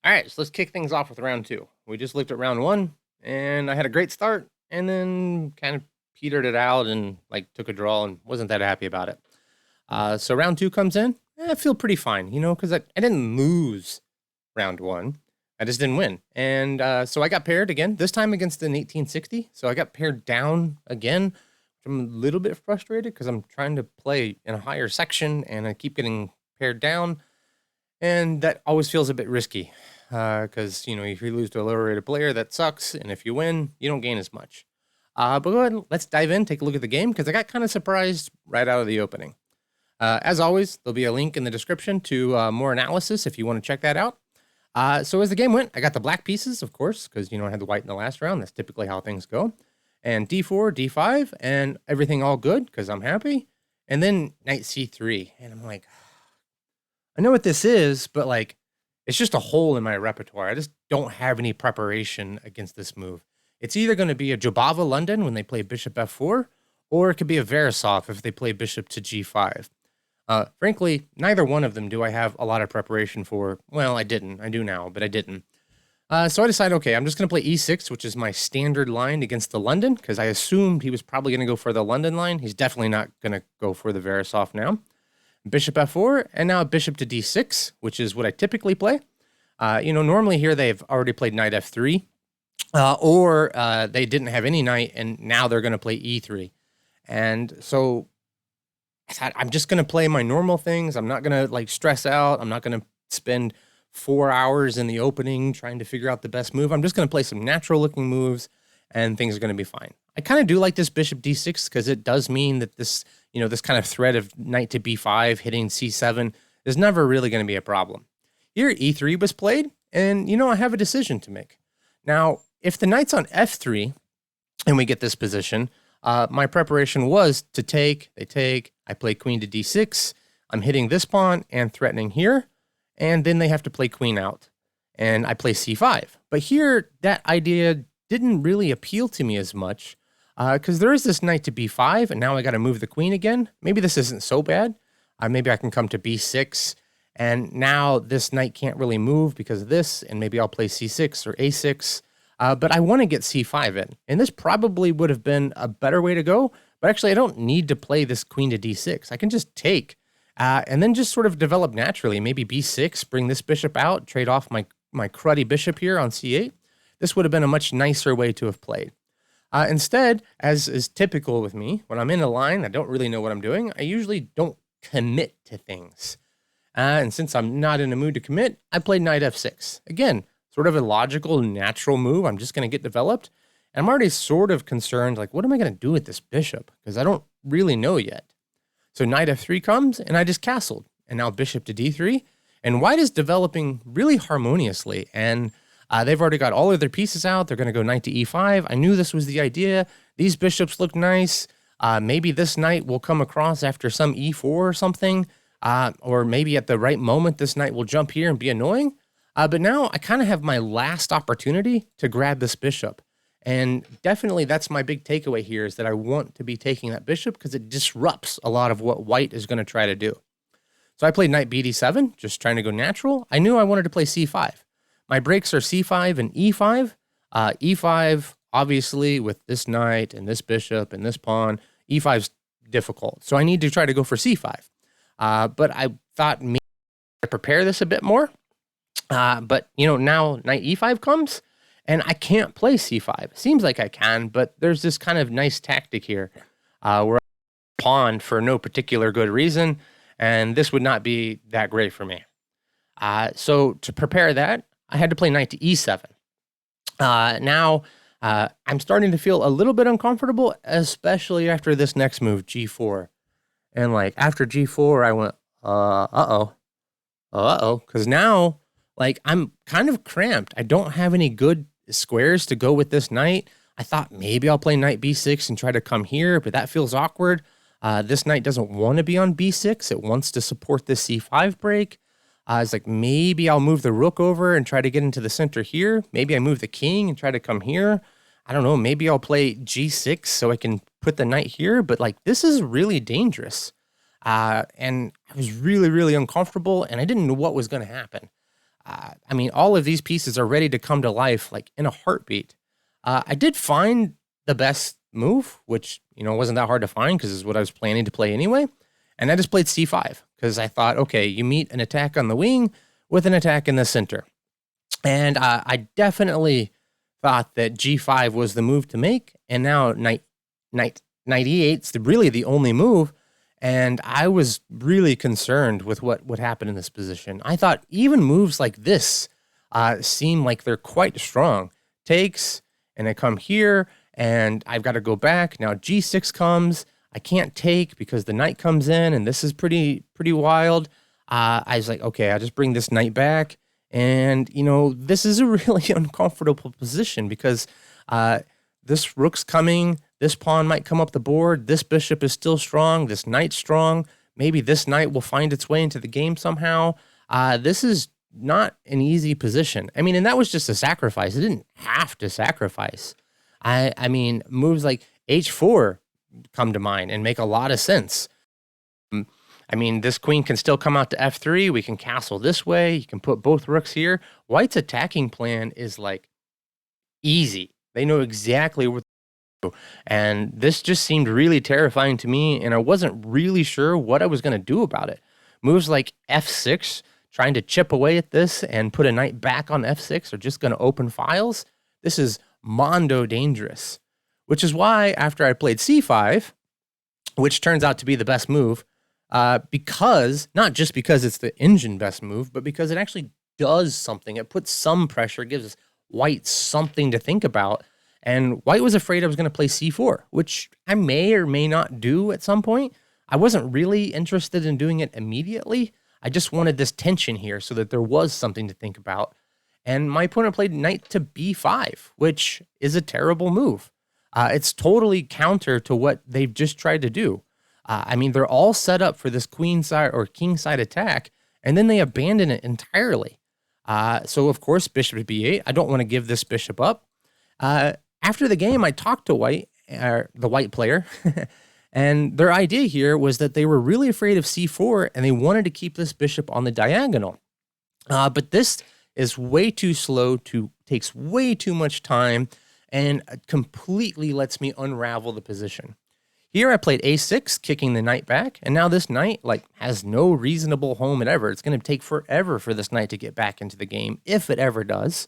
All right, so let's kick things off with round two. We just looked at round one, and I had a great start, and then kind of petered it out and like took a draw and wasn't that happy about it. So round two comes in, I feel pretty fine, because I didn't lose round one. I just didn't win. And so I got paired again, this time against an 1860. So I got paired down again. I'm a little bit frustrated because I'm trying to play in a higher section and I keep getting paired down. And that always feels a bit risky because, if you lose to a lower rated player, that sucks. And if you win, you don't gain as much. But go ahead, let's dive in, take a look at the game because I got kind of surprised right out of the opening. As always, there'll be a link in the description to more analysis if you want to check that out. So as the game went, I got the black pieces, of course, because, I had the white in the last round. That's typically how things go. And d4, d5, and everything all good because I'm happy. And then knight c3. And I'm like, I know what this is, but like, it's just a hole in my repertoire. I just don't have any preparation against this move. It's either going to be a Jobava London when they play bishop f4, or it could be a Verisov if they play bishop to g5. Frankly, neither one of them do I have a lot of preparation for. Well, I didn't. I do now, but I didn't. So I decided, okay, I'm just going to play e6, which is my standard line against the London, because I assumed he was probably going to go for the London line. He's definitely not going to go for the Verisov now. Bishop f4, and now bishop to d6, which is what I typically play. Normally here they've already played knight f3, or they didn't have any knight, and now they're going to play e3. And so I'm just going to play my normal things. I'm not going to stress out. I'm not going to spend 4 hours in the opening trying to figure out the best move. I'm just going to play some natural looking moves and things are going to be fine. I kind of do like this bishop d6 because it does mean that this, this kind of threat of knight to b5 hitting c7 is never really going to be a problem. Here e3 was played and, I have a decision to make. Now, if the knight's on f3 and we get this position, my preparation was to take, I play queen to d6, I'm hitting this pawn and threatening here, and then they have to play queen out, and I play c5. But here, that idea didn't really appeal to me as much, because there is this knight to b5, and now I got to move the queen again. Maybe this isn't so bad. Maybe I can come to b6, and now this knight can't really move because of this, and maybe I'll play c6 or a6. But I want to get c5 in, and this probably would have been a better way to go, but actually I don't need to play this queen to d6. I can just take, and then just sort of develop naturally. Maybe b6, bring this bishop out, trade off my cruddy bishop here on c8. This would have been a much nicer way to have played. Instead, as is typical with me, when I'm in a line, I don't really know what I'm doing. I usually don't commit to things. And since I'm not in a mood to commit, I played knight f6. Again, sort of a logical, natural move. I'm just going to get developed. And I'm already sort of concerned, like, what am I going to do with this bishop? Because I don't really know yet. So knight f3 comes, and I just castled. And now bishop to d3. And white is developing really harmoniously. And they've already got all of their pieces out. They're going to go knight to e5. I knew this was the idea. These bishops look nice. Maybe this knight will come across after some e4 or something. Or maybe at the right moment, this knight will jump here and be annoying. But now I kind of have my last opportunity to grab this bishop. And definitely that's my big takeaway here is that I want to be taking that bishop because it disrupts a lot of what white is going to try to do. So I played knight bd7, just trying to go natural. I knew I wanted to play c5. My breaks are c5 and e5. E5, obviously, with this knight and this bishop and this pawn, e5's difficult. So I need to try to go for c5. But I thought maybe I prepare this a bit more. But, now knight e5 comes, and I can't play c5. Seems like I can, but there's this kind of nice tactic here where I pawn for no particular good reason, and this would not be that great for me. So to prepare that, I had to play knight to e7. Now, I'm starting to feel a little bit uncomfortable, especially after this next move, g4. And, after g4, I went, because now, I'm kind of cramped. I don't have any good squares to go with this knight. I thought maybe I'll play knight b6 and try to come here, but that feels awkward. This knight doesn't want to be on b6. It wants to support this c5 break. It's like maybe I'll move the rook over and try to get into the center here. Maybe I move the king and try to come here. I don't know. Maybe I'll play g6 so I can put the knight here. But this is really dangerous. And I was really, really uncomfortable, and I didn't know what was going to happen. I mean, all of these pieces are ready to come to life like in a heartbeat. I did find the best move, which, wasn't that hard to find because it's what I was planning to play anyway. And I just played c5 because I thought, okay, you meet an attack on the wing with an attack in the center. And I definitely thought that g5 was the move to make. And now knight e8 is really the only move. And I was really concerned with what would happen in this position. I thought even moves like this seem like they're quite strong. Takes, and I come here, and I've got to go back. Now g6 comes. I can't take because the knight comes in, and this is pretty wild. I was like, okay, I'll just bring this knight back. And, this is a really uncomfortable position because this rook's coming. This pawn might come up the board. This bishop is still strong. This knight's strong. Maybe this knight will find its way into the game somehow. This is not an easy position. I mean, and that was just a sacrifice. It didn't have to sacrifice. I mean, moves like h4 come to mind and make a lot of sense. I mean, this queen can still come out to f3. We can castle this way. You can put both rooks here. White's attacking plan is like easy. They know exactly what. And this just seemed really terrifying to me, and I wasn't really sure what I was going to do about it. Moves like f6, trying to chip away at this and put a knight back on f6 are just going to open files. This is mondo dangerous, which is why after I played c5, which turns out to be the best move, because not just because it's the engine best move, but because it actually does something. It puts some pressure, gives White something to think about. And White was afraid I was going to play c4, which I may or may not do at some point. I wasn't really interested in doing it immediately. I just wanted this tension here so that there was something to think about. And my opponent played knight to b5, which is a terrible move. It's totally counter to what they've just tried to do. I mean, they're all set up for this queen side or king side attack, and then they abandon it entirely. So, of course, bishop to b8. I don't want to give this bishop up. After the game, I talked to White, the White player, and their idea here was that they were really afraid of c4, and they wanted to keep this bishop on the diagonal. But this is way too slow, takes way too much time, and completely lets me unravel the position. Here I played a6, kicking the knight back, and now this knight has no reasonable home ever. It's going to take forever for this knight to get back into the game, if it ever does.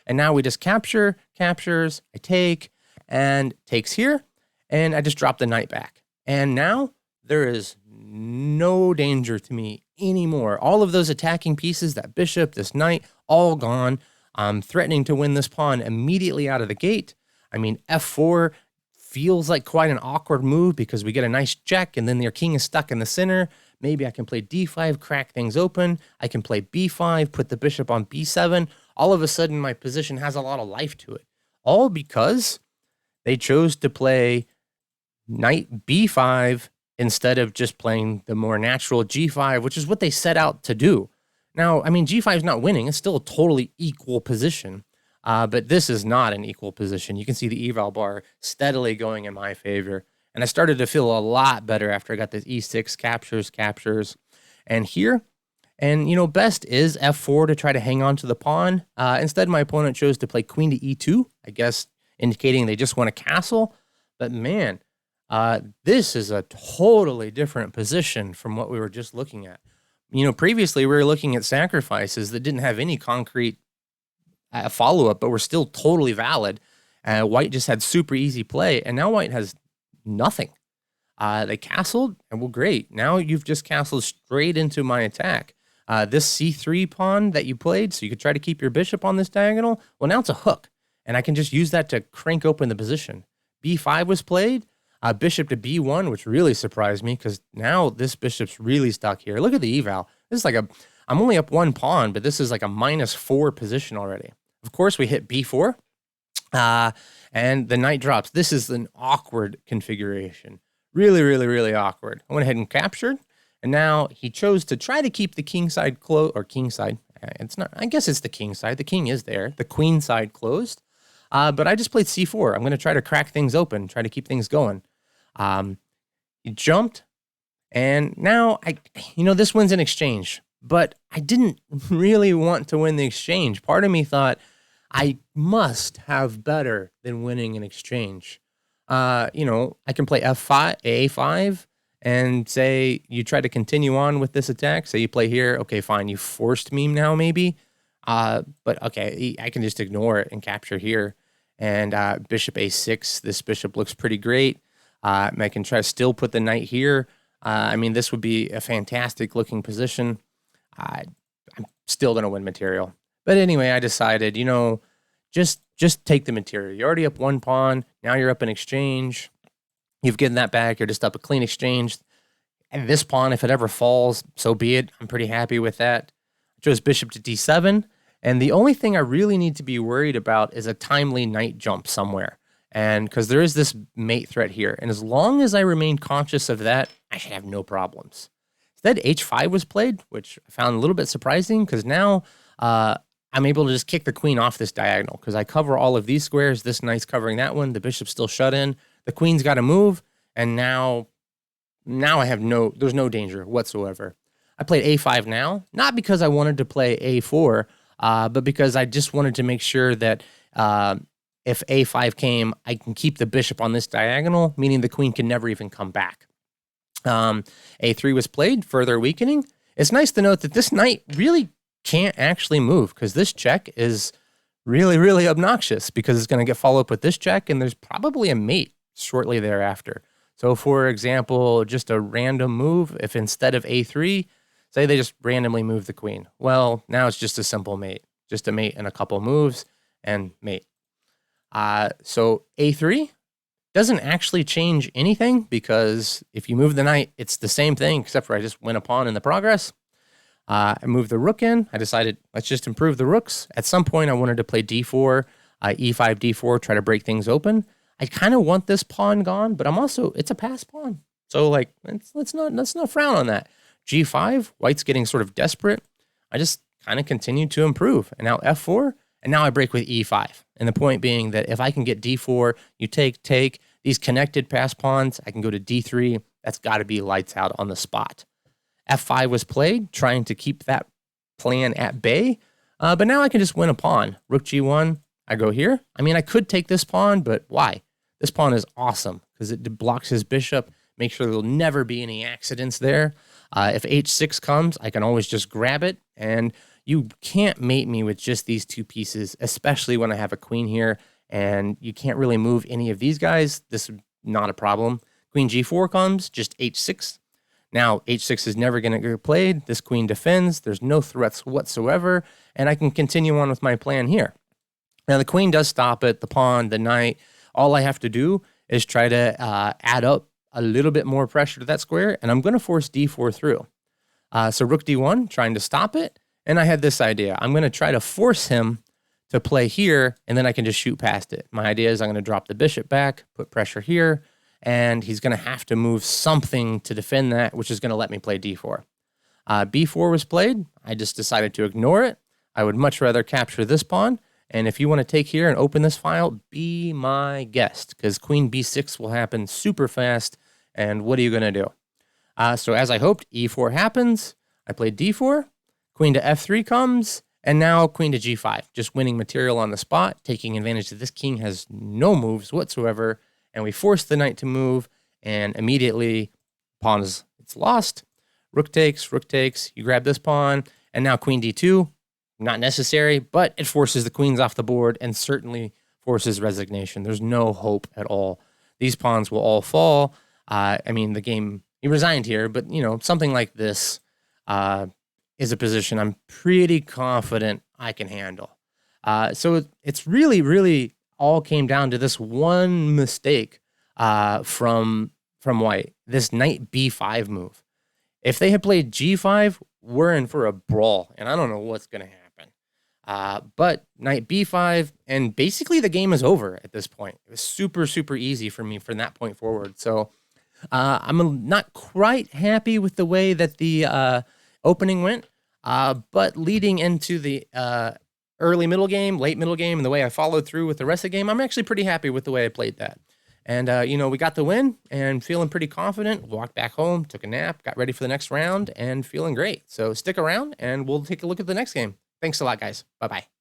And now we just captures, I take, and takes here, and I just drop the knight back. And now there is no danger to me anymore. All of those attacking pieces, that bishop, this knight, all gone. I'm threatening to win this pawn immediately out of the gate. I mean, f4 feels like quite an awkward move because we get a nice check, and then their king is stuck in the center. Maybe I can play d5, crack things open. I can play b5, put the bishop on b7. All of a sudden, my position has a lot of life to it. All because they chose to play knight b5 instead of just playing the more natural g5, which is what they set out to do. Now, I mean, g5 is not winning. It's still a totally equal position. But this is not an equal position. You can see the eval bar steadily going in my favor. And I started to feel a lot better after I got this e6 captures. And here, and best is f4 to try to hang on to the pawn. Instead, my opponent chose to play queen to e2, I guess indicating they just want to castle. But man, this is a totally different position from what we were just looking at. Previously we were looking at sacrifices that didn't have any concrete follow-up, but were still totally valid. White just had super easy play, and now White has nothing. They castled, and well, great. Now you've just castled straight into my attack. This c3 pawn that you played, so you could try to keep your bishop on this diagonal, well, now it's a hook, and I can just use that to crank open the position. b5 was played, bishop to b1, which really surprised me, because now this bishop's really stuck here. Look at the eval. This is like I'm only up one pawn, but this is like a -4 position already. Of course, we hit b4, and the knight drops. This is an awkward configuration. Really, really, really awkward. I went ahead and captured, and now he chose to try to keep the king side closed, or king side. It's not. I guess it's the king side. The king is there. The queen side closed. But I just played c4. I'm going to try to crack things open, try to keep things going. He jumped, and now this wins in exchange. but I didn't really want to win the exchange. Part of me thought I must have better than winning an exchange. I can play F5, A5, and say you try to continue on with this attack. Say you play here. Okay, fine. You forced me now, maybe. But okay, I can just ignore it and capture here. And bishop A6. This bishop looks pretty great. I can try to still put the knight here. This would be a fantastic looking position. I'm still going to win material. But anyway, I decided, just take the material. You're already up one pawn. Now you're up an exchange. You've given that back. You're just up a clean exchange. And this pawn, if it ever falls, so be it. I'm pretty happy with that. I chose bishop to d7. And the only thing I really need to be worried about is a timely knight jump somewhere. And because there is this mate threat here. And as long as I remain conscious of that, I should have no problems. Instead, h5 was played, which I found a little bit surprising because now I'm able to just kick the queen off this diagonal because I cover all of these squares. This knight's covering that one. The bishop's still shut in. The queen's got to move. And now I have there's no danger whatsoever. I played a5 now, not because I wanted to play a4, but because I just wanted to make sure that if a5 came, I can keep the bishop on this diagonal, meaning the queen can never even come back. A3 was played, further weakening. It's nice to note that this knight really can't actually move because this check is really, really obnoxious because it's going to get followed up with this check, and there's probably a mate shortly thereafter. So, for example, just a random move, if instead of a3, say they just randomly move the queen. Well, now it's just a simple mate, just a mate and a couple moves and mate. So a3 doesn't actually change anything because if you move the knight, it's the same thing except for I just win a pawn in the progress. I moved the rook in. I decided let's just improve the rooks. At some point, I wanted to play d4, e5, d4, try to break things open. I kind of want this pawn gone, but it's a pass pawn. So let's not frown on that. G5, white's getting sort of desperate. I just kind of continue to improve. And now f4, and now I break with e5. And the point being that if I can get d4, you take these connected pass pawns, I can go to d3. That's got to be lights out on the spot. f5 was played, trying to keep that plan at bay. But now I can just win a pawn. Rook g1, I go here. I could take this pawn, but why? This pawn is awesome because it blocks his bishop, makes sure there'll never be any accidents there. If h6 comes, I can always just grab it, and you can't mate me with just these two pieces, especially when I have a queen here, and you can't really move any of these guys. This is not a problem. Queen g4 comes, just h6. Now, h6 is never going to get played. This queen defends. There's no threats whatsoever, and I can continue on with my plan here. Now, the queen does stop it, the pawn, the knight. All I have to do is try to add up a little bit more pressure to that square, and I'm going to force d4 through. So rook d1, trying to stop it, and I had this idea. I'm going to try to force him to play here, and then I can just shoot past it. My idea is I'm going to drop the bishop back, put pressure here, and he's going to have to move something to defend that, which is going to let me play d4. b4 was played. I just decided to ignore it. I would much rather capture this pawn, and if you want to take here and open this file, be my guest, because queen b6 will happen super fast, and what are you going to do? So as I hoped, e4 happens. I played d4, queen to f3 comes, and now queen to g5, just winning material on the spot, taking advantage that this king has no moves whatsoever, and we force the knight to move, and immediately it's lost. Rook takes, you grab this pawn, and now queen d2, not necessary, but it forces the queens off the board and certainly forces resignation. There's no hope at all. These pawns will all fall. The game, he resigned here, but, something like this is a position I'm pretty confident I can handle. So it's really, really all came down to this one mistake from white, this knight b5 move. If they had played g5, we're in for a brawl, and I don't know what's going to happen. But knight b5, and basically the game is over at this point. It was super, super easy for me from that point forward. So I'm not quite happy with the way that the opening went, but leading into the early middle game, late middle game, and the way I followed through with the rest of the game, I'm actually pretty happy with the way I played that. And, we got the win and feeling pretty confident. Walked back home, took a nap, got ready for the next round, and feeling great. So stick around, and we'll take a look at the next game. Thanks a lot, guys. Bye-bye.